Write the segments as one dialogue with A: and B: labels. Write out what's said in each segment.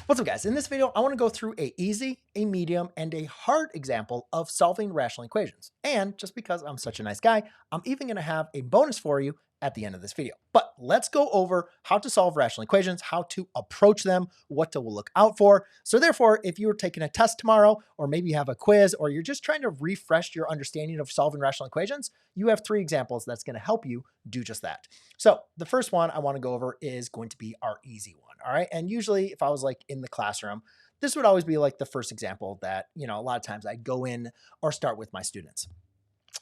A: What's up, guys? In this video, I want to go through a easy, a medium, and a hard example of solving rational equations. And just because I'm such a nice guy, I'm even going to have a bonus for you at the end of this video. But let's go over how to solve rational equations, how to approach them, what to look out for. So therefore, if you were taking a test tomorrow, or maybe you have a quiz, or you're just trying to refresh your understanding of solving rational equations, you have 3 examples that's going to help you do just that. So the first one I want to go over is going to be our easy one. All right. And usually if I was like in the classroom, this would always be like the first example that, a lot of times I'd go in or start with my students.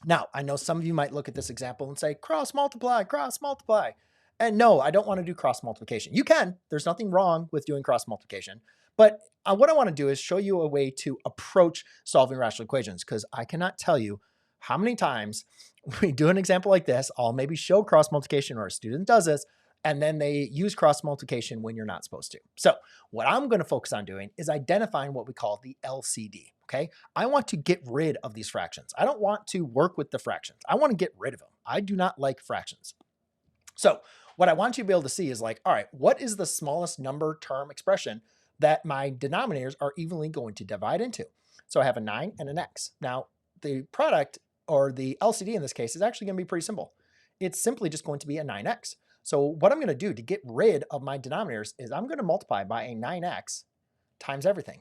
A: Now, I know some of you might look at this example and say, cross multiply, cross multiply. And no, I don't want to do cross multiplication. You can, there's nothing wrong with doing cross multiplication. But what I want to do is show you a way to approach solving rational equations, because I cannot tell you how many times we do an example like this. I'll maybe show cross multiplication, or a student does this, and then they use cross multiplication when you're not supposed to. So what I'm going to focus on doing is identifying what we call the LCD. Okay. I want to get rid of these fractions. I don't want to work with the fractions. I want to get rid of them. I do not like fractions. So what I want you to be able to see is like, all right, what is the smallest number term expression that my denominators are evenly going to divide into? So I have a 9 and an x. Now the product, or the LCD in this case, is actually going to be pretty simple. It's simply just going to be a 9x. So what I'm going to do to get rid of my denominators is I'm going to multiply by a 9x times everything.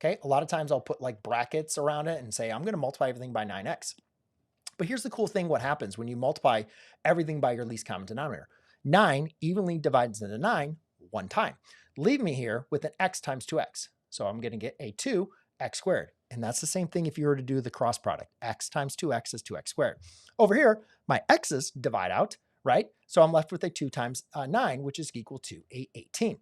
A: Okay, a lot of times I'll put like brackets around it and say I'm going to multiply everything by 9x. But here's the cool thing: what happens when you multiply everything by your least common denominator? 9 evenly divides into 9 one time. Leave me here with an x times 2x. So I'm going to get a 2x squared. And that's the same thing if you were to do the cross product. X times 2x is 2x squared. Over here, my x's divide out, right? So I'm left with a 2 times 9, which is equal to a 18.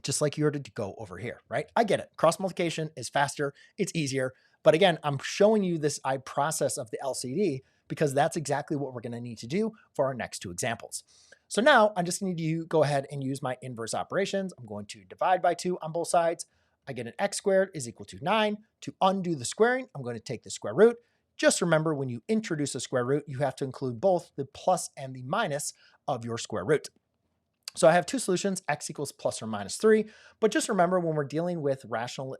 A: Just like you were to go over here, right? I get it. Cross multiplication is faster. It's easier. But again, I'm showing you this process of the LCD because that's exactly what we're going to need to do for our next 2 examples. So now I just need to go ahead and use my inverse operations. I'm going to divide by 2 on both sides. I get an x squared is equal to 9. To undo the squaring, I'm going to take the square root. Just remember, when you introduce a square root, you have to include both the plus and the minus of your square root. So I have 2 solutions, x equals plus or minus 3. But just remember, when we're dealing with rational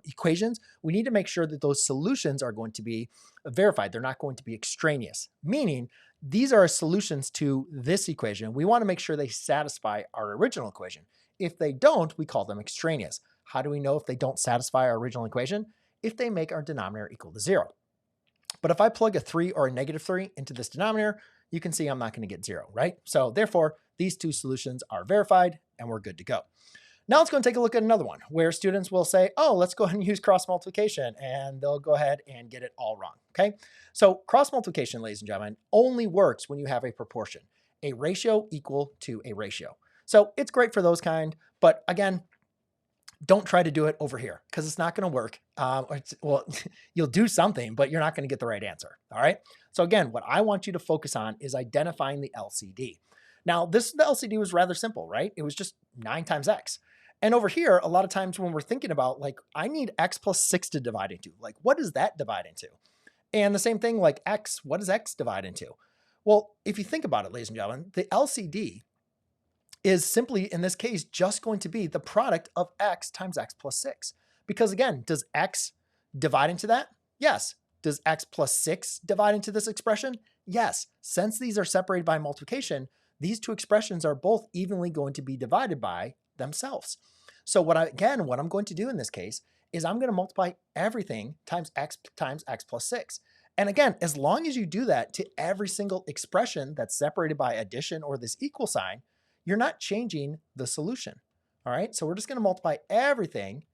A: equations, we need to make sure that those solutions are going to be verified. They're not going to be extraneous, meaning these are solutions to this equation. We want to make sure they satisfy our original equation. If they don't, we call them extraneous. How do we know if they don't satisfy our original equation? If they make our denominator equal to 0. But if I plug a 3 or a negative 3 into this denominator, you can see I'm not going to get 0, right? So therefore, these 2 solutions are verified and we're good to go. Now let's go and take a look at another one where students will say, oh, let's go ahead and use cross multiplication, and they'll go ahead and get it all wrong, okay? So cross multiplication, ladies and gentlemen, only works when you have a proportion, a ratio equal to a ratio. So it's great for those kind, but again, don't try to do it over here because it's not going to work. Well, you'll do something, but you're not going to get the right answer. All right. So again, what I want you to focus on is identifying the LCD. Now, the LCD was rather simple, right? It was just 9 times x. And over here, a lot of times when we're thinking about like, I need x plus 6 to divide into, like, what does that divide into? And the same thing like x, what does x divide into? Well, if you think about it, ladies and gentlemen, the LCD is simply, in this case, just going to be the product of x times x plus 6. Because again, does x divide into that? Yes. Does x plus 6 divide into this expression? Yes. Since these are separated by multiplication, these 2 expressions are both evenly going to be divided by themselves. So what I'm going to do in this case is I'm going to multiply everything times x plus 6. And again, as long as you do that to every single expression that's separated by addition or this equal sign, you're not changing the solution. All right. So we're just going to multiply everything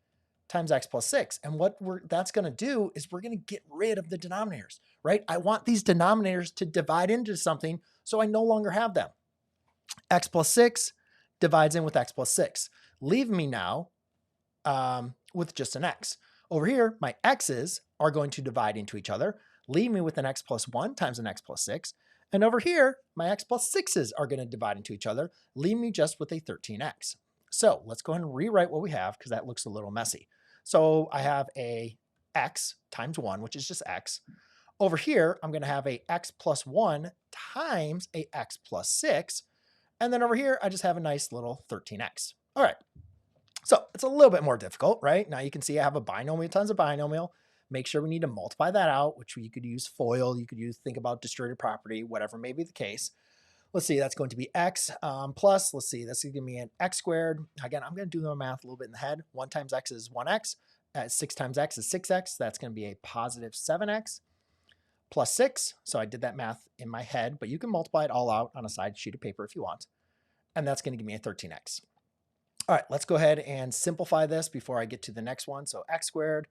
A: times x plus 6. And what that's going to do is we're going to get rid of the denominators, right? I want these denominators to divide into something so I no longer have them. X plus 6 divides in with x plus 6. Leave me now with just an x. Over here, my x's are going to divide into each other. Leave me with an x plus 1 times an x plus 6. And over here, my x plus 6's are going to divide into each other, leave me just with a 13x. So let's go ahead and rewrite what we have because that looks a little messy. So I have a x times 1, which is just x. Over here, I'm going to have a x plus 1 times a x plus 6. And then over here, I just have a nice little 13x. All right. So it's a little bit more difficult, right? Now you can see I have a binomial times a binomial. Make sure we need to multiply that out, which you could use FOIL, you could use think about distributed property, whatever may be the case. Let's see, that's going to be x plus, let's see, this is going to be an x squared. Again, I'm going to do the math a little bit in the head. 1 times x is 1x. 6 times x is 6x. That's going to be a positive 7x plus 6. So I did that math in my head, but you can multiply it all out on a side sheet of paper if you want. And that's going to give me a 13x. All right, let's go ahead and simplify this before I get to the next one. So x squared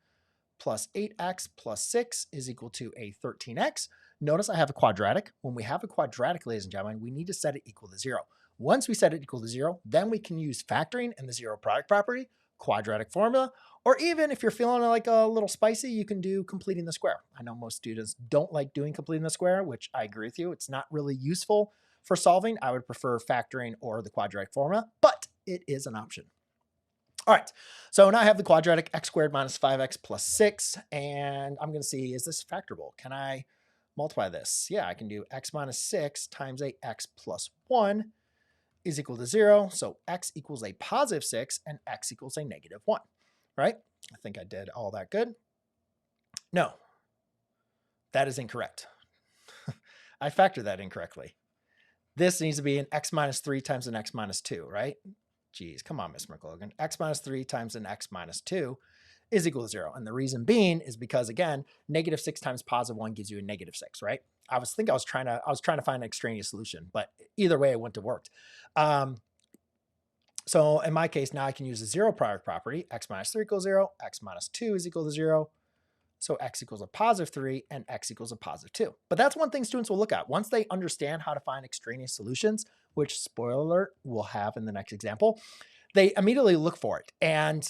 A: plus 8x plus 6 is equal to a 13x. Notice I have a quadratic. When we have a quadratic, ladies and gentlemen, we need to set it equal to 0. Once we set it equal to 0, then we can use factoring and the zero product property, quadratic formula, or even if you're feeling like a little spicy, you can do completing the square. I know most students don't like doing completing the square, which I agree with you. It's not really useful for solving. I would prefer factoring or the quadratic formula, but it is an option. All right, so now I have the quadratic x squared minus 5x plus 6, and I'm going to see, is this factorable? Can I multiply this? Yeah, I can do x minus 6 times a x plus 1 is equal to 0. So x equals a positive 6 and x equals a negative 1, right? I think I did all that good. No, that is incorrect. I factored that incorrectly. This needs to be an x minus 3 times an x minus 2, right? Geez, come on, Miss McLogan. X minus 3 times an x minus 2 is equal to 0. And the reason being is because, again, negative 6 times positive 1 gives you a negative 6, right? I was trying to find an extraneous solution, but either way, it wouldn't have worked. So in my case, now I can use the zero product property. X minus 3 equals 0. X minus 2 is equal to 0. So x equals a positive 3 and x equals a positive 2. But that's one thing students will look at. Once they understand how to find extraneous solutions, which, spoiler alert, we'll have in the next example, they immediately look for it. And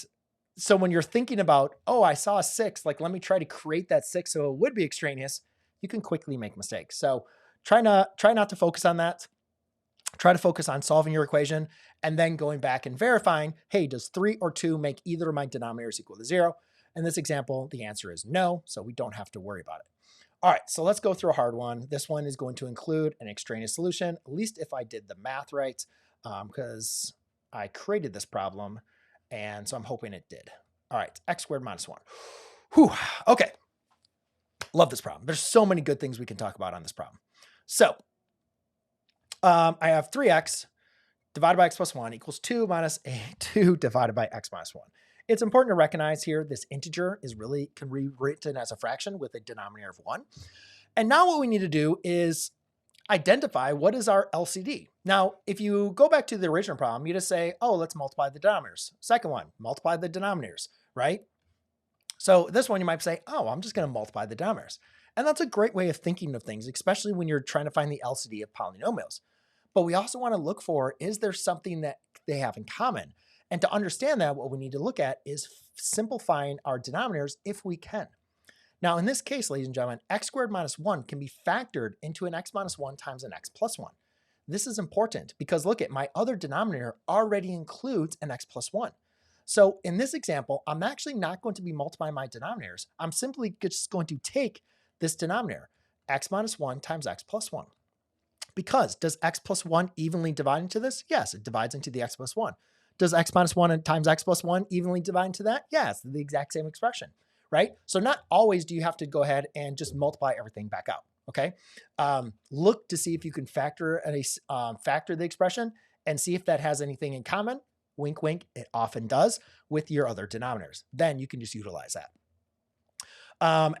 A: so when you're thinking about, oh, I saw a 6, like let me try to create that 6 so it would be extraneous, you can quickly make mistakes. So try not to focus on that. Try to focus on solving your equation and then going back and verifying, hey, does 3 or 2 make either of my denominators equal to 0? In this example, the answer is no, so we don't have to worry about it. All right, so let's go through a hard one. This one is going to include an extraneous solution, at least if I did the math right, because I created this problem, and so I'm hoping it did. All right, x squared minus 1. Whew, okay. Love this problem. There's so many good things we can talk about on this problem. So I have 3x divided by x plus 1 equals 2 minus 2 divided by x minus 1. It's important to recognize here this integer can be written as a fraction with a denominator of 1. And now what we need to do is identify what is our LCD. Now, if you go back to the original problem, you just say, oh, let's multiply the denominators. Second one, multiply the denominators, right? So this one you might say, oh, I'm just going to multiply the denominators. And that's a great way of thinking of things, especially when you're trying to find the LCD of polynomials. But we also want to look for, is there something that they have in common? And to understand that, what we need to look at is simplifying our denominators if we can. Now, in this case, ladies and gentlemen, x squared minus 1 can be factored into an x minus 1 times an x plus 1. This is important because look at my other denominator already includes an x plus 1. So in this example, I'm actually not going to be multiplying my denominators. I'm simply just going to take this denominator, x minus 1 times x plus 1. Because does x plus 1 evenly divide into this? Yes, it divides into the x plus 1. Does x minus 1 times x plus 1 evenly divide into that? Yes, the exact same expression, right? So not always do you have to go ahead and just multiply everything back out, okay? Look to see if you can factor the expression and see if that has anything in common. Wink, wink, it often does with your other denominators. Then you can just utilize that.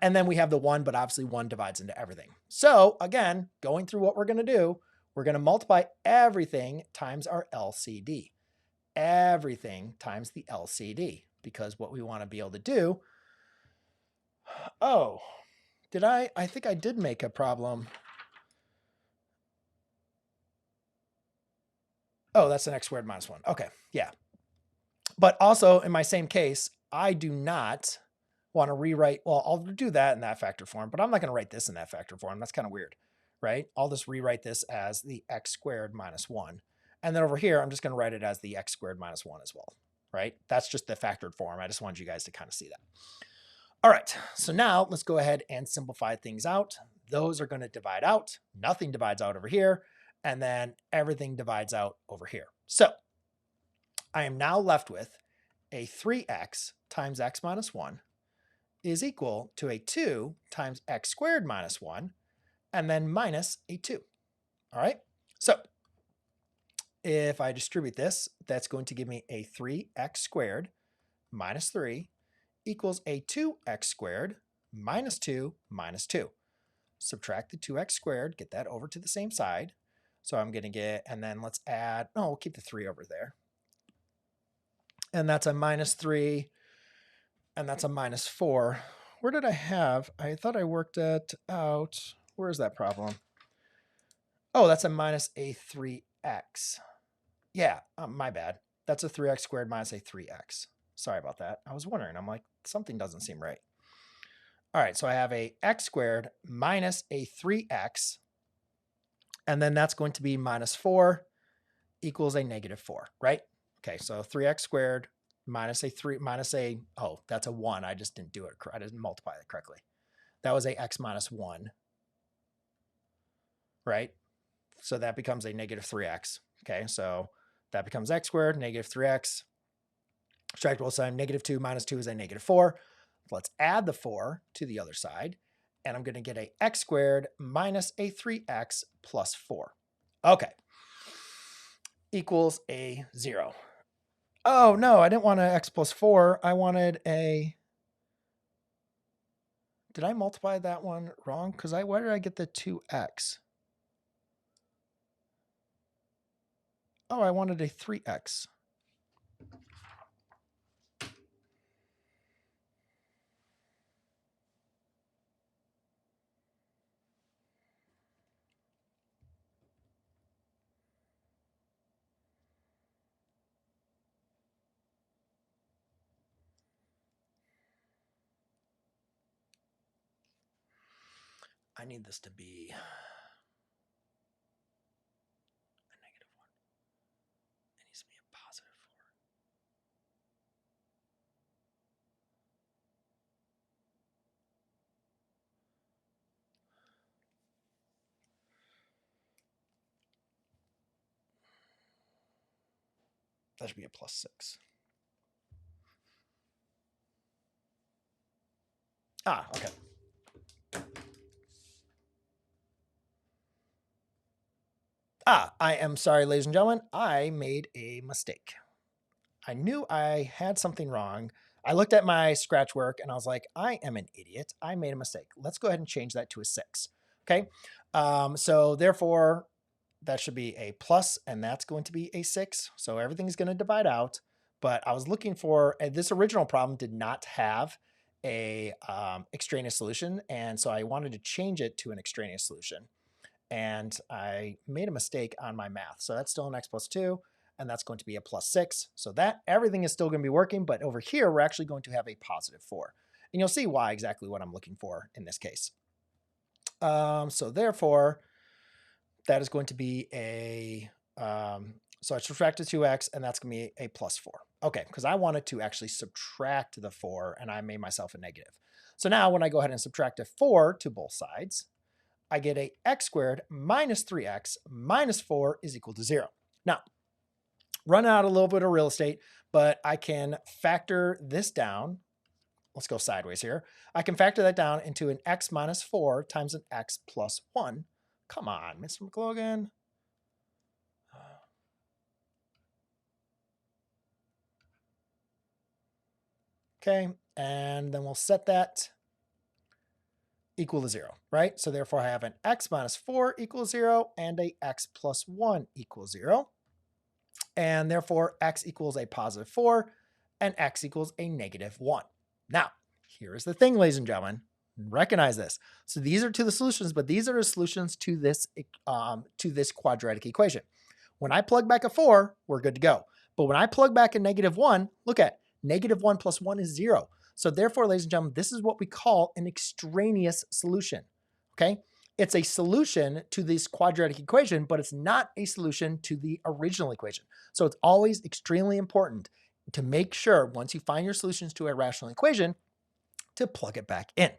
A: And then we have the 1, but obviously 1 divides into everything. So again, going through what we're going to do, we're going to multiply everything times our LCD. Everything times the LCD, because what we want to be able to do, oh, I think I did make a problem. Oh, that's an x squared minus 1. Okay, yeah. But also in my same case, I do not want to rewrite, well, I'll do that in that factor form, but I'm not going to write this in that factor form. That's kind of weird, right? I'll just rewrite this as the x squared minus 1. And then over here, I'm just going to write it as the x squared minus 1 as well, right? That's just the factored form. I just wanted you guys to kind of see that. All right, so now let's go ahead and simplify things out. Those are going to divide out. Nothing divides out over here. And then everything divides out over here. So I am now left with a 3x times x minus 1 is equal to a 2 times x squared minus 1, and then minus a 2. All right, so if I distribute this, that's going to give me a 3x squared minus 3 equals a 2x squared minus 2 minus 2. Subtract the 2x squared, get that over to the same side. So I'm going to get, and then let's add, no, we'll keep the 3 over there. And that's a minus 3, and that's a minus 4. Where did I have? I thought I worked it out. Where is that problem? Oh, that's a minus a 3x. Yeah, my bad. That's a 3x squared minus a 3x. Sorry about that. I was wondering. I'm like, something doesn't seem right. All right, so I have a x squared minus a 3x, and then that's going to be minus 4 equals a negative 4, right? Okay, so 3x squared minus a 3 minus a, oh, that's a 1. I just didn't do it. I didn't multiply it correctly. That was a x minus 1, right? So that becomes a negative 3x. Okay, so that becomes x squared, negative 3x. Subtract both sides, negative 2 minus 2 is a negative 4. Let's add the 4 to the other side, and I'm going to get a x squared minus a 3x plus 4. Okay, equals a 0. Oh, no, I didn't want an x plus 4. I wanted a... Did I multiply that one wrong? Because where did I get the 2x? Oh, I wanted a 3x. I need this to be a negative 1. It needs to be a positive 4. That should be a plus 6. Ah, okay. I am sorry, ladies and gentlemen. I made a mistake. I knew I had something wrong. I looked at my scratch work and I was like, I am an idiot. I made a mistake. Let's go ahead and change that to a 6. Okay. So therefore, that should be a plus, and that's going to be a 6. So everything's going to divide out. But I was looking for, this original problem did not have a extraneous solution. And so I wanted to change it to an extraneous solution. And I made a mistake on my math. So that's still an x plus 2, and that's going to be a plus 6. So that everything is still going to be working, but over here, we're actually going to have a positive 4. And you'll see why exactly what I'm looking for in this case. So therefore, that is going to be a, so I subtracted 2x, and that's going to be a plus 4. Okay, because I wanted to actually subtract the 4, and I made myself a negative. So now when I go ahead and subtract a 4 to both sides, I get a x squared minus 3x minus 4 is equal to 0. Now, run out a little bit of real estate, but I can factor this down. Let's go sideways here. I can factor that down into an x minus 4 times an x plus 1. Come on, Mr. McLogan. Okay, and then we'll set that equal to 0, right? So therefore I have an x minus 4 equals 0 and a x plus 1 equals 0. And therefore x equals a positive 4 and x equals a negative 1. Now, here's the thing, ladies and gentlemen. Recognize this. So these are to the solutions, but these are the solutions to this quadratic equation. When I plug back a 4, we're good to go. But when I plug back a negative 1, look at negative 1 plus 1 is 0. So therefore, ladies and gentlemen, this is what we call an extraneous solution, okay? It's a solution to this quadratic equation, but it's not a solution to the original equation. So it's always extremely important to make sure once you find your solutions to a rational equation to plug it back in.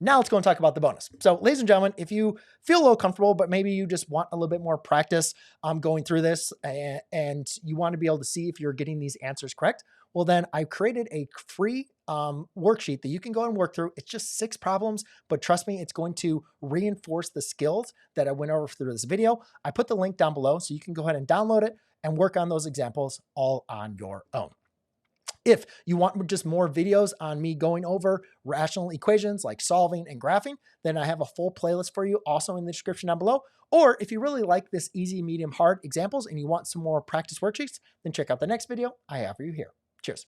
A: Now let's go and talk about the bonus. So ladies and gentlemen, if you feel a little comfortable, but maybe you just want a little bit more practice going through this and you want to be able to see if you're getting these answers correct, Well, then I created a free worksheet that you can go and work through. It's just 6 problems, but trust me, it's going to reinforce the skills that I went over through this video. I put the link down below so you can go ahead and download it and work on those examples all on your own. If you want just more videos on me going over rational equations like solving and graphing, then I have a full playlist for you also in the description down below. Or if you really like this easy, medium, hard examples and you want some more practice worksheets, then check out the next video I have for you here.